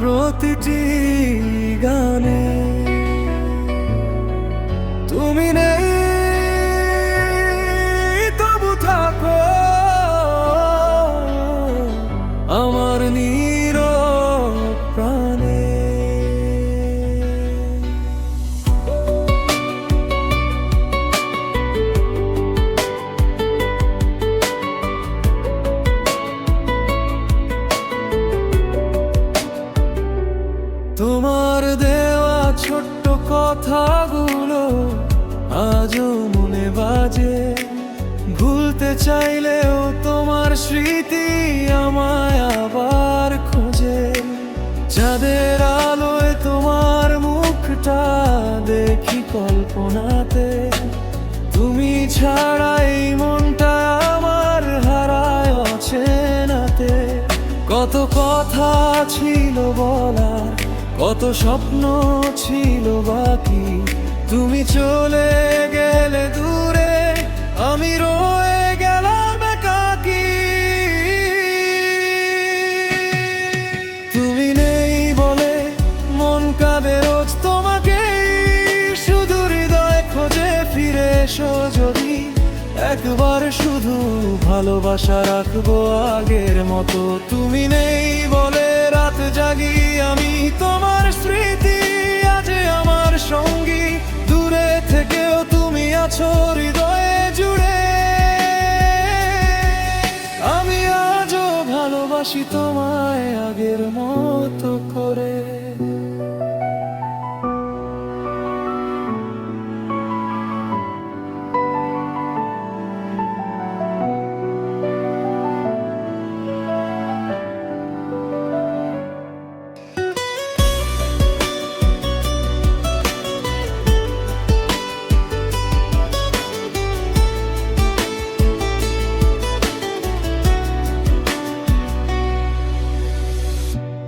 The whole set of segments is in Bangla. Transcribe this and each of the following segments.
প্রতিটি গানে তুমি নেই, তবু থাকো আমার নীরব প্রাণে। তোমার দেওয়া ছোট্ট কথাগুলো আজও মনে বাজে, ভুলতে চাইলেও তোমার স্মৃতি আমায় আবার খোঁজে। চাঁদের আলোয় তোমার মুখটা দেখি কল্পনাতে, তুমি ছাড়া এই মনটা আমার হারায় অচেনাতে। কত কথা ছিল বলার, কত স্বপ্ন ছিল বাকি, তুমি চলে গেলে দূরে, আমি রয়ে গেলাম একাকী। তুমি নেই বলে মন কাঁদে রোজ তোমাকে, শুধু হৃদয় খোঁজে ফিরে এসো যদি একবার, শুধু ভালোবাসা রাখবো আগের মতো। তুমি নেই বলে রাত জাগি আমি, তোমার স্মৃতি আজ আমার সঙ্গী, দূরে থেকেও তুমি আছো হৃদয়ে জুড়ে। আমি আজও ভালোবাসি তোমায় আগের মতো করে।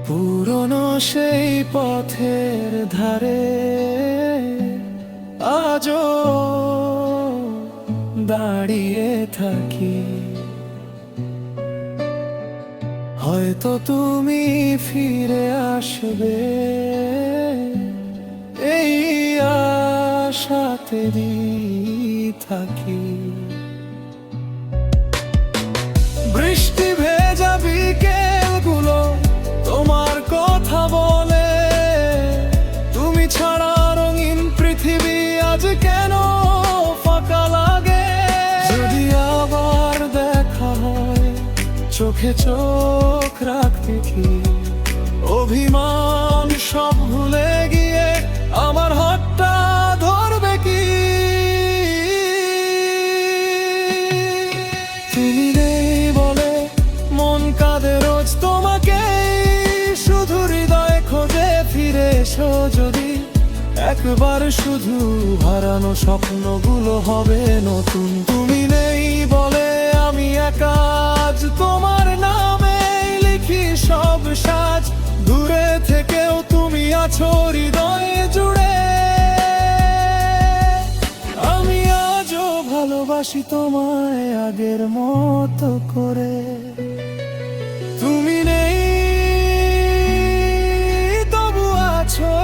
পুরনো সেই পথের ধারে আজও দাঁড়িয়ে থাকি, হয়তো তুমি ফিরে আসবে এই আশাতেই থাকি। বৃষ্টি ভেজা বিকেলগুলো তোমার কথা বলে, তুমি ছাড়া রঙিন পৃথিবী আজ কেন ফাঁকা লাগে। যদি আবার দেখা হয় চোখে চোখ রাখতে কি, অভিমান সব ভুলে গিয়ে আমার হাতটা ধরবে কি। তুমি নেই বলে মন কাঁদে রোজ তোমাকে, শুধু হৃদয় খোঁজে ফিরে এসো যদি একবার, শুধু হারানো স্বপ্নগুলো হবে নতুন। তুমি নেই বলে আমি একা আজ তোমার নামে লিখি সব সাজ, দূরে থেকেও তুমি আছো হৃদয়ে জুড়ে। আমি আজও ভালোবাসি তোমায় আগের মতো করে। তুমি নেই তবু আছো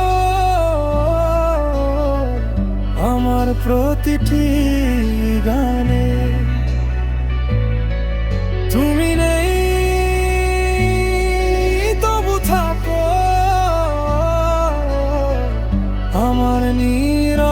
আমার প্রতিটি গানে। তুমি নেই তবু থাকো আমার নীরব